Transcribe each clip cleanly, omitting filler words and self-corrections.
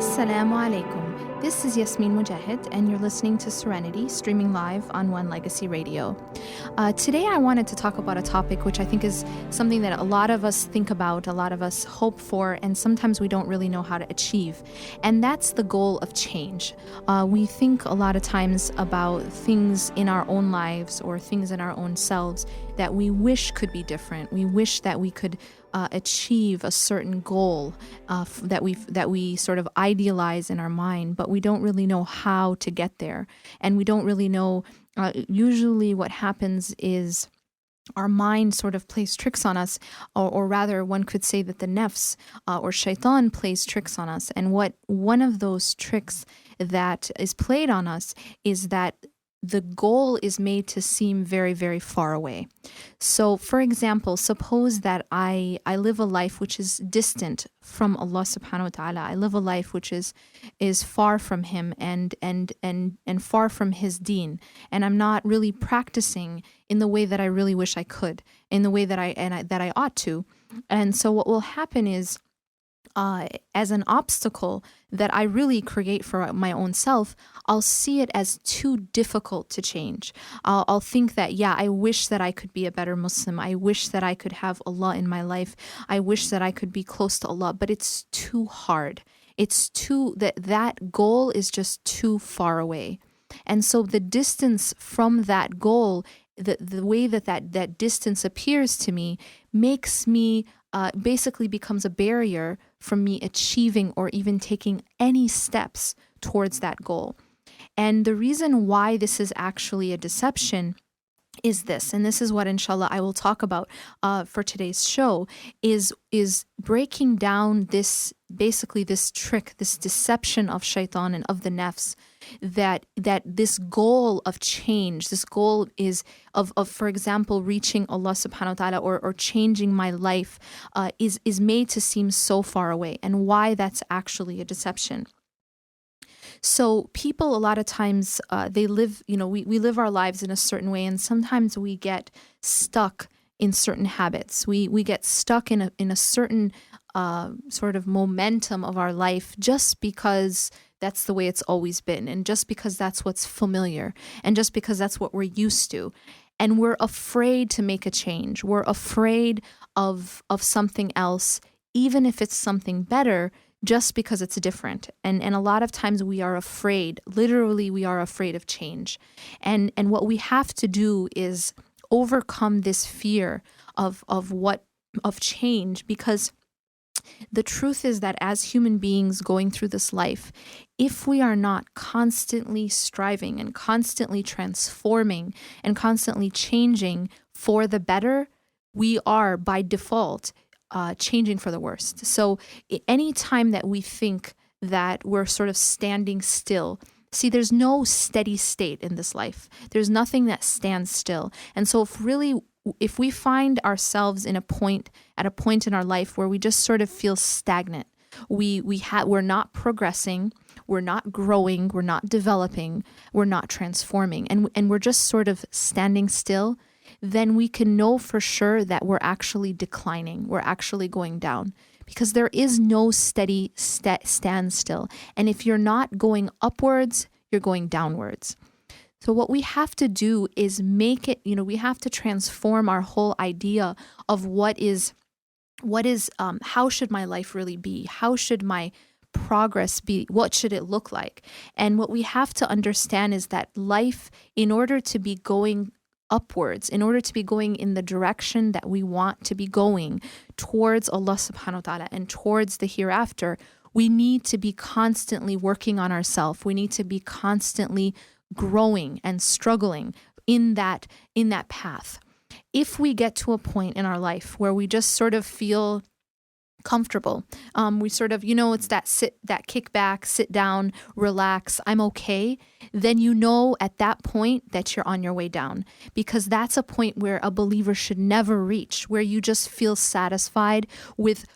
Assalamu alaikum. This is Yasmin Mogahed, and you're listening to Serenity, streaming live on One Legacy Radio. Today I wanted to talk about a topic which I think is something that a lot of us think about, a lot of us hope for, and sometimes we don't really know how to achieve. And that's the goal of change. We think a lot of times about things in our own lives or things in our own selves that we wish could be different. We wish that we could achieve a certain goal that we sort of idealize in our mind, but we don't really know how to get there, and we don't really know. Usually, what happens is our mind sort of plays tricks on us, or rather, one could say that the nafs or shaitan plays tricks on us. And what one of those tricks that is played on us is that the goal is made to seem very, very far away. So, for example, suppose that I live a life which is distant from Allah subhanahu wa ta'ala. I live a life which is far from Him and far from His deen. And I'm not really practicing in the way that I really wish I could, in the way that I ought to. And so what will happen is, as an obstacle that I really create for my own self, I'll see it as too difficult to change. I'll think that, I wish that I could be a better Muslim. I wish that I could have Allah in my life. I wish that I could be close to Allah, but it's too hard. It's that goal is just too far away. And so the distance from that goal, the way that distance appears to me, makes me basically becomes a barrier from me achieving or even taking any steps towards that goal. And the reason why this is actually a deception is this, and this is what inshallah I will talk about for today's show, is breaking down this trick, this deception of shaitan and of the nafs, that this goal of change, this goal is of for example, reaching Allah subhanahu wa ta'ala or changing my life is made to seem so far away, and why that's actually a deception. So people a lot of times, they live, we live our lives in a certain way, and sometimes we get stuck in certain habits. We get stuck in a certain sort of momentum of our life just because that's the way it's always been, and just because that's what's familiar, and just because that's what we're used to. And we're afraid to make a change. We're afraid of something else, even if it's something better, just because it's different. And a lot of times we are afraid, literally we are afraid of change. And what we have to do is overcome this fear of change, because the truth is that as human beings going through this life, if we are not constantly striving and constantly transforming and constantly changing for the better, we are by default changing for the worst. So any time that we think that we're sort of standing still, see, there's no steady state in this life. There's nothing that stands still. And so if we find ourselves at a point in our life where we just sort of feel stagnant, we're not progressing, we're not growing, we're not developing, we're not transforming, and we're just sort of standing still, then we can know for sure that we're actually declining, we're actually going down, because there is no steady standstill. And if you're not going upwards, you're going downwards. So what we have to do is make it, we have to transform our whole idea of what is, how should my life really be? How should my progress be? What should it look like? And what we have to understand is that life, in order to be going upwards, in order to be going in the direction that we want to be going towards Allah subhanahu wa ta'ala and towards the hereafter, we need to be constantly working on ourselves. We need to be constantly growing and struggling in that path. If we get to a point in our life where we just sort of feel comfortable, we sort of, it's that kick back, sit down, relax, I'm okay, then at that point that you're on your way down, because that's a point where a believer should never reach, where you just feel satisfied with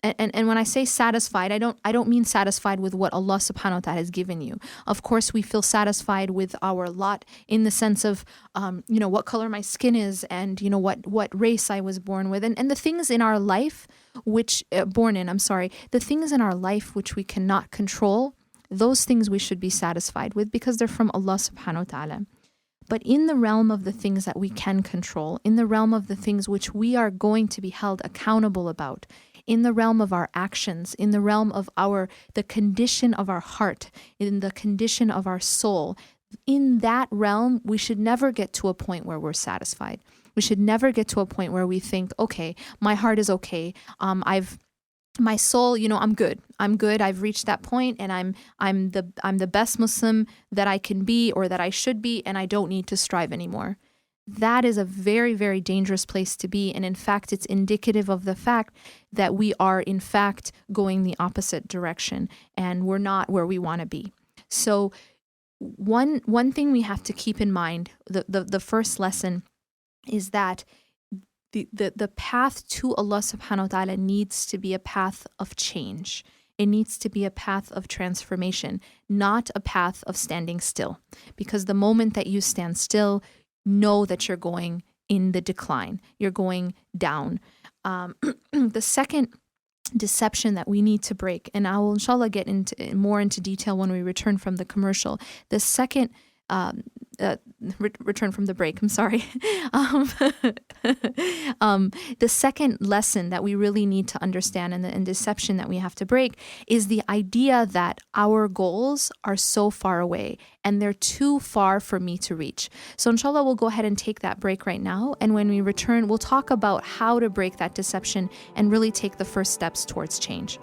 and when I say satisfied, I don't mean satisfied with what Allah subhanahu wa ta'ala has given you. Of course, we feel satisfied with our lot in the sense of, what color my skin is, and, what race I was born with, and the things in our life the things in our life which we cannot control, those things we should be satisfied with because they're from Allah subhanahu wa ta'ala. But in the realm of the things that we can control, in the realm of the things which we are going to be held accountable about, in the realm of our actions, in the realm of the condition of our heart, in the condition of our soul, in that realm, we should never get to a point where we're satisfied. We should never get to a point where we think, okay, my heart is okay. My soul, I'm good. I've reached that point, and I'm the best Muslim that I can be or that I should be, and I don't need to strive anymore. That is a very, very dangerous place to be. And in fact, it's indicative of the fact that we are in fact going the opposite direction and we're not where we want to be. So one thing we have to keep in mind, the first lesson is that the path to Allah subhanahu wa ta'ala needs to be a path of change. It needs to be a path of transformation, not a path of standing still. Because the moment that you stand still, know that you're going in the decline. You're going down. The second deception that we need to break, and I will inshallah get more into detail when we return from the commercial. The second return from the break, I'm sorry. The second lesson that we really need to understand and deception that we have to break is the idea that our goals are so far away and they're too far for me to reach. So inshallah, we'll go ahead and take that break right now. And when we return, we'll talk about how to break that deception and really take the first steps towards change.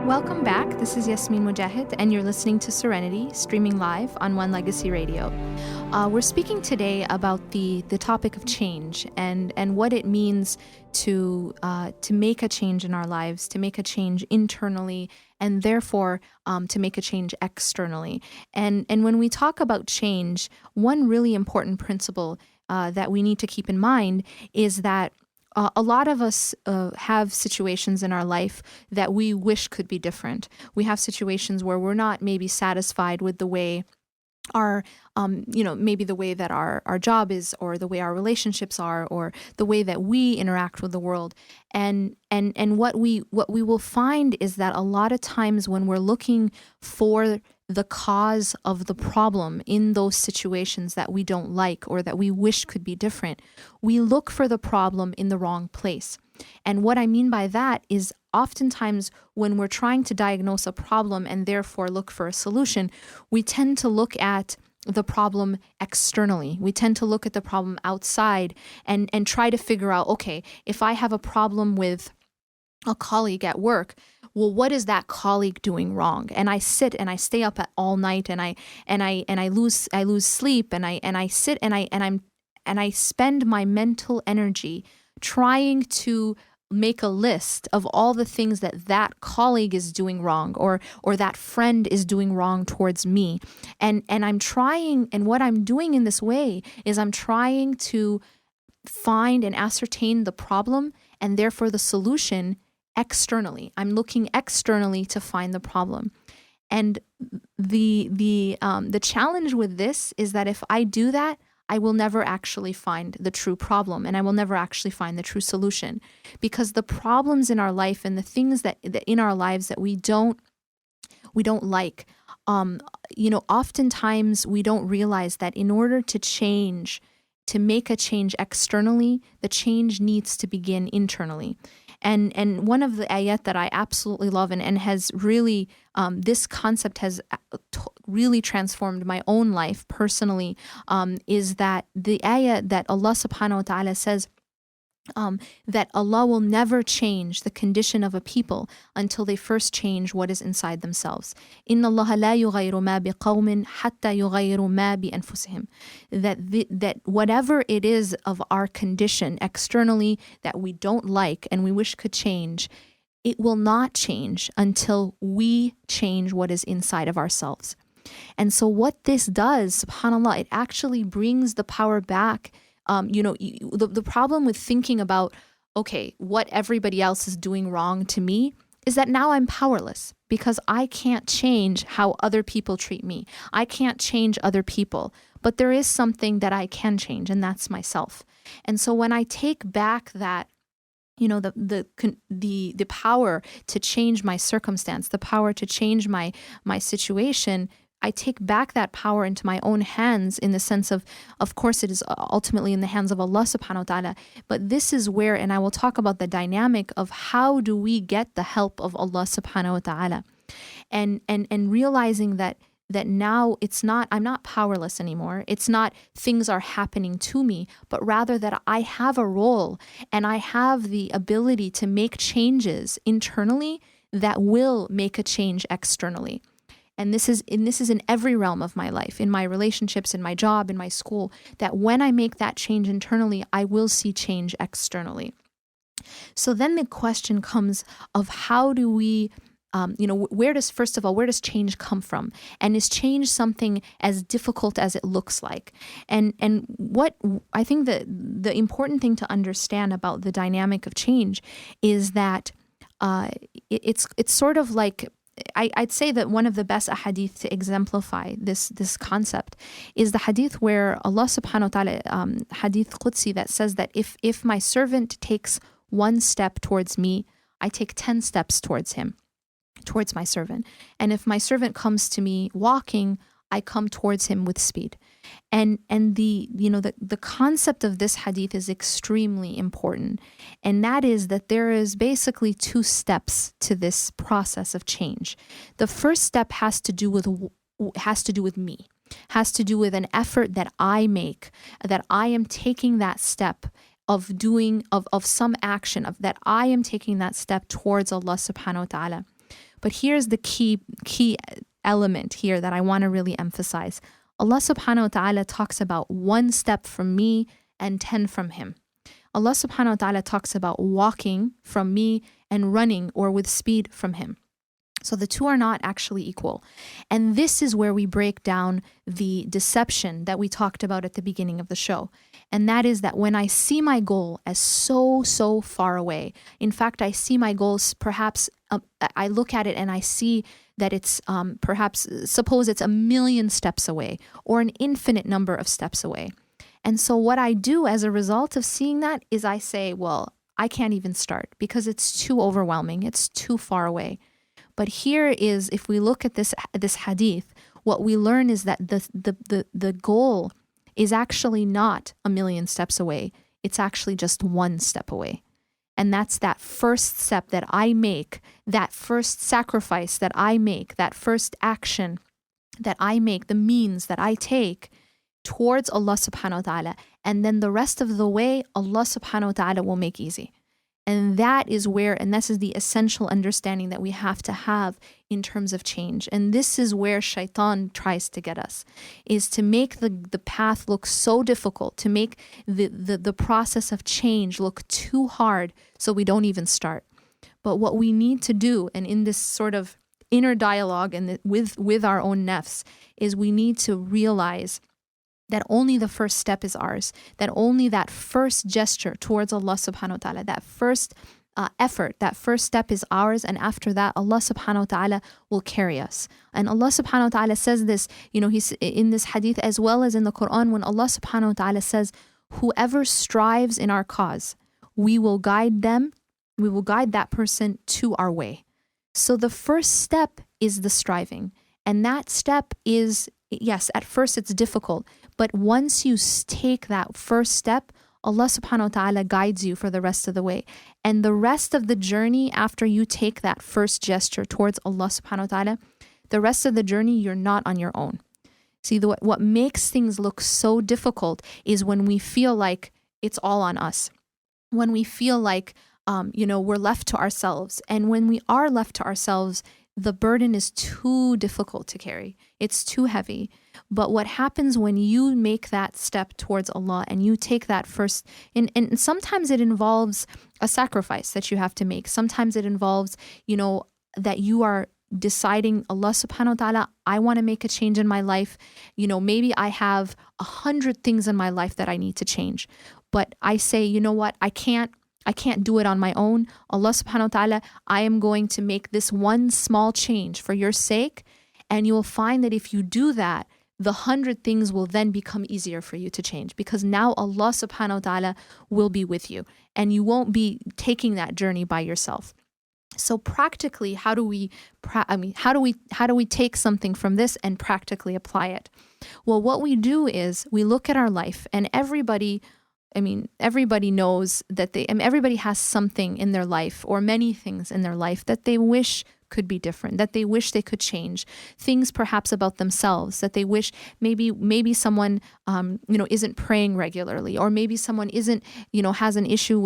Welcome back. This is Yasmin Mogahed, and you're listening to Serenity, streaming live on One Legacy Radio. We're speaking today about the topic of change and what it means to make a change in our lives, to make a change internally, and therefore to make a change externally. And when we talk about change, one really important principle that we need to keep in mind is that a lot of us have situations in our life that we wish could be different. We have situations where we're not maybe satisfied with the way our, maybe the way that our job is, or the way our relationships are, or the way that we interact with the world. And what we will find is that a lot of times when we're looking for the cause of the problem in those situations that we don't like or that we wish could be different, we look for the problem in the wrong place. And what I mean by that is oftentimes when we're trying to diagnose a problem and therefore look for a solution, we tend to look at the problem externally. We tend to look at the problem outside and try to figure out, okay, if I have a problem with a colleague at work, well, what is that colleague doing wrong? And I sit and I stay up all night and I lose sleep and I sit and I spend my mental energy trying to make a list of all the things that colleague is doing wrong or that friend is doing wrong towards me. And I'm trying, and what I'm doing in this way is I'm trying to find and ascertain the problem and therefore the solution externally. I'm looking externally to find the problem. And the challenge with this is that if I do that, I will never actually find the true problem, and I will never actually find the true solution, because the problems in our life and the things that in our lives that we don't like, oftentimes we don't realize that in order to change, to make a change externally, the change needs to begin internally. And one of the ayat that I absolutely love and has really, this concept has really transformed my own life personally, is that the ayat that Allah subhanahu wa ta'ala says, that Allah will never change the condition of a people until they first change what is inside themselves. إِنَّ اللَّهَ لَا يُغَيِّرُ مَا بِقَوْمٍ حَتَّى يُغَيِّرُوا مَا بِأَنفُسِهِمْ. That whatever it is of our condition externally that we don't like and we wish could change, it will not change until we change what is inside of ourselves. And so what this does, subhanAllah, it actually brings the power back. The problem with thinking about, okay, what everybody else is doing wrong to me is that now I'm powerless because I can't change how other people treat me. I can't change other people, but there is something that I can change, and that's myself. And so when I take back that, the power to change my circumstance, the power to change my situation, I take back that power into my own hands, in the sense of course, it is ultimately in the hands of Allah subhanahu wa ta'ala. But this is where, and I will talk about the dynamic of how do we get the help of Allah subhanahu wa ta'ala. And realizing that now I'm not powerless anymore. It's not things are happening to me, but rather that I have a role and I have the ability to make changes internally that will make a change externally. And this is in every realm of my life, in my relationships, in my job, in my school, that when I make that change internally, I will see change externally. So then the question comes of how do we, where does change come from? And is change something as difficult as it looks like? And what I think the important thing to understand about the dynamic of change is that it's sort of like, I'd say that one of the best ahadith to exemplify this concept is the hadith where Allah subhanahu wa ta'ala, hadith Qudsi, that says that if my servant takes one step towards me, I take 10 steps towards him, towards my servant. And if my servant comes to me walking, I come towards him with speed. And the concept of this hadith is extremely important. And that is that there is basically 2 steps to this process of change. The first step has to do with me, has to do with an effort that I make, that I am taking that step of doing, of some action, of that I am taking that step towards Allah subhanahu wa ta'ala. But here's the key element here that I want to really emphasize. Allah subhanahu wa ta'ala talks about 1 step from me and 10 from him. Allah subhanahu wa ta'ala talks about walking from me and running or with speed from him. So the 2 are not actually equal. And this is where we break down the deception that we talked about at the beginning of the show. And that is that when I see my goal as so far away, in fact, I see my goals perhaps, I look at it and I see that it's perhaps, suppose it's 1,000,000 steps away or an infinite number of steps away. And so what I do as a result of seeing that is I say, well, I can't even start because it's too overwhelming. It's too far away. But here is, if we look at this hadith, what we learn is that the goal is actually not 1,000,000 steps away. It's actually just 1 step away. And that's that first step that I make, that first sacrifice that I make, that first action that I make, the means that I take towards Allah subhanahu wa ta'ala. And then the rest of the way, Allah subhanahu wa ta'ala will make easy. And that is where, and this is the essential understanding that we have to have in terms of change. And this is where shaitan tries to get us, is to make the path look so difficult, to make the process of change look too hard so we don't even start. But what we need to do, and in this sort of inner dialogue and with our own nafs, is we need to realize that only the first step is ours, that only that first gesture towards Allah subhanahu wa ta'ala, that first effort, that first step is ours, and after that Allah subhanahu wa ta'ala will carry us. And Allah subhanahu wa ta'ala says this, he's in this hadith as well as in the Quran, when Allah subhanahu wa ta'ala says, whoever strives in our cause, we will guide that person to our way. So the first step is the striving. And that step is, yes, at first it's difficult, but once you take that first step, Allah subhanahu wa ta'ala guides you for the rest of the way. And the rest of the journey, after you take that first gesture towards Allah subhanahu wa ta'ala, the rest of the journey, you're not on your own. See, what makes things look so difficult is when we feel like it's all on us. when we feel like, we're left to ourselves. And when we are left to ourselves, the burden is too difficult to carry. It's too heavy. But what happens when you make that step towards Allah and you take that first, and sometimes it involves a sacrifice that you have to make. Sometimes it involves, that you are deciding, Allah subhanahu wa ta'ala, I want to make a change in my life. Maybe I have 100 things in my life that I need to change. But I say, you know what, I can't do it on my own. Allah subhanahu wa ta'ala, I am going to make this one small change for your sake. And you will find that if you do that, the 100 things will then become easier for you to change, because now Allah subhanahu wa ta'ala will be with you and you won't be taking that journey by yourself. So practically, how do we take something from this and practically apply it? Well, what we do is we look at our life, and everybody knows that everybody has something in their life, or many things in their life, that they wish could be different, that they wish they could change. Things perhaps about themselves that they wish, maybe someone isn't praying regularly, or maybe someone isn't has an issue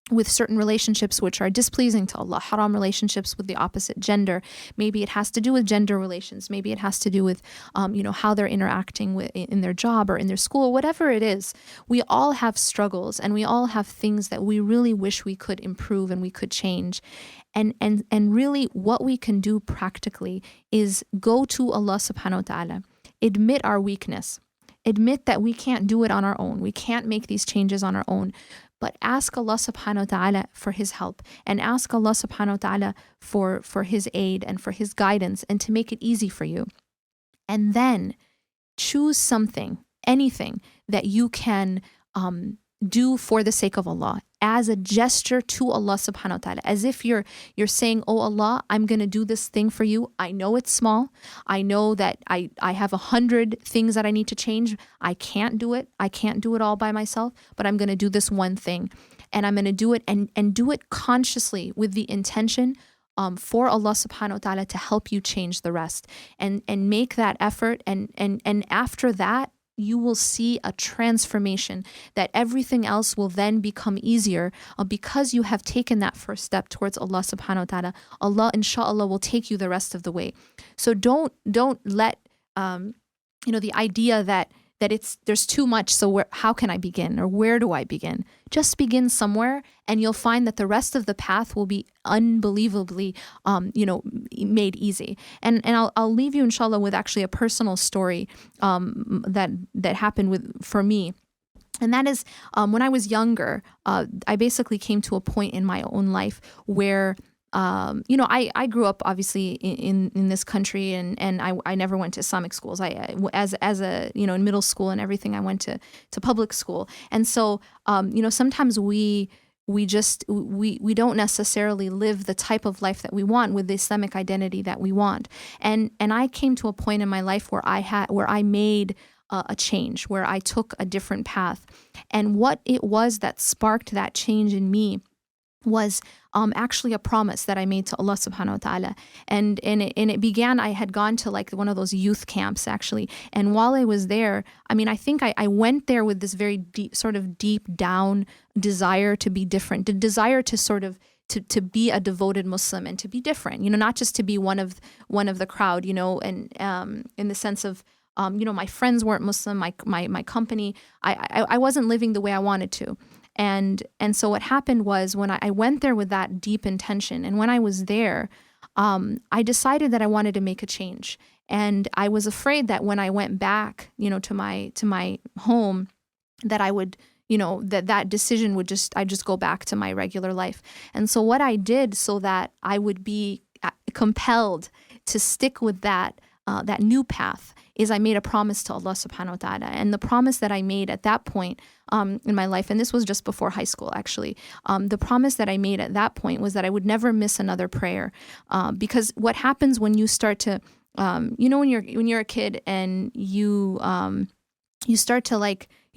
with certain relationships which are displeasing to Allah, haram relationships with the opposite gender. Maybe it has to do with gender relations. Maybe it has to do with, how they're interacting in their job or in their school, whatever it is. We all have struggles, and we all have things that we really wish we could improve and we could change. And really what we can do practically is go to Allah subhanahu wa ta'ala, admit our weakness, admit that we can't do it on our own. We can't make these changes on our own. But ask Allah subhanahu wa ta'ala for His help, and ask Allah subhanahu wa ta'ala for His aid and for His guidance, and to make it easy for you. And then choose something, anything that you can do for the sake of Allah, as a gesture to Allah subhanahu wa ta'ala, as if you're saying, oh Allah, I'm going to do this thing for you. I know it's small. I know that I have 100 things that I need to change. I can't do it. I can't do it all by myself, but I'm going to do this one thing, and I'm going to do it and do it consciously with the intention for Allah subhanahu wa ta'ala to help you change the rest, and make that effort. And after that, you will see a transformation, that everything else will then become easier because you have taken that first step towards Allah subhanahu wa ta'ala. Allah inshallah will take you the rest of the way. So don't let the idea that there's too much, so how can I begin, or where do I begin? Just begin somewhere, and you'll find that the rest of the path will be unbelievably made easy. And I'll leave you inshallah with actually a personal story that happened for me. And that is when I was younger, I basically came to a point in my own life where I grew up obviously in this country, and I never went to Islamic schools. In middle school and everything, I went to public school. And so, sometimes we don't necessarily live the type of life that we want with the Islamic identity that we want. And I came to a point in my life where I made a change, where I took a different path. And what it was that sparked that change in me was actually a promise that I made to Allah subhanahu wa ta'ala. And it began, I had gone to like one of those youth camps actually. And while I was there, I think I went there with this very deep down desire to be different, the desire to sort of to be a devoted Muslim and to be different, not just to be one of the crowd, and in the sense of, my friends weren't Muslim, my company, I wasn't living the way I wanted to. And so what happened was, when I went there with that deep intention, and when I was there, I decided that I wanted to make a change. And I was afraid that when I went back, to my home, that I would, that decision would I'd just go back to my regular life. And so what I did, so that I would be compelled to stick with that new path, is I made a promise to Allah subhanahu wa ta'ala. And the promise that I made at that point in my life, and this was just before high school actually, the promise that I made at that point was that I would never miss another prayer. Because what happens when you start to, when you're a kid and you start to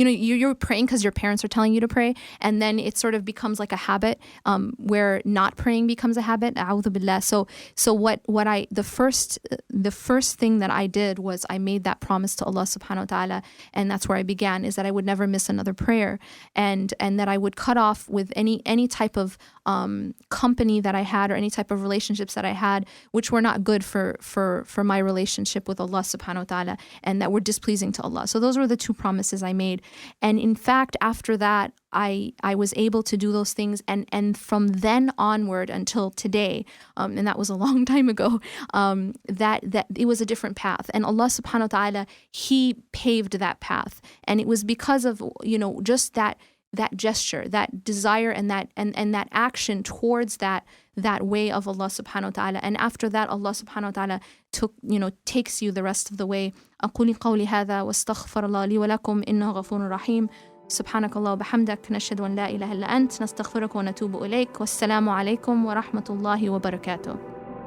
you're praying because your parents are telling you to pray, and then it sort of becomes like a habit, where not praying becomes a habit. A'udhu billah. So the first thing that I did was I made that promise to Allah subhanahu wa ta'ala, and that's where I began, is that I would never miss another prayer, and that I would cut off with any type of company that I had, or any type of relationships that I had, which were not good for my relationship with Allah subhanahu wa ta'ala, and that were displeasing to Allah. So those were the two promises I made. And in fact, after that, I was able to do those things, and from then onward until today, and that was a long time ago, that it was a different path. And Allah subhanahu wa ta'ala, He paved that path. And it was because of, just that gesture, that desire, and that action towards that way of Allah subhanahu wa ta'ala. And after that, Allah subhanahu wa ta'ala takes you the rest of the way. أقول قولي هذا واستغفر الله لي ولكم إنه غفور رحيم. سبحانك الله وبحمدك نشهد أن لا إله إلا أنت نستغفرك ونتوب إليك والسلام عليكم ورحمة الله وبركاته.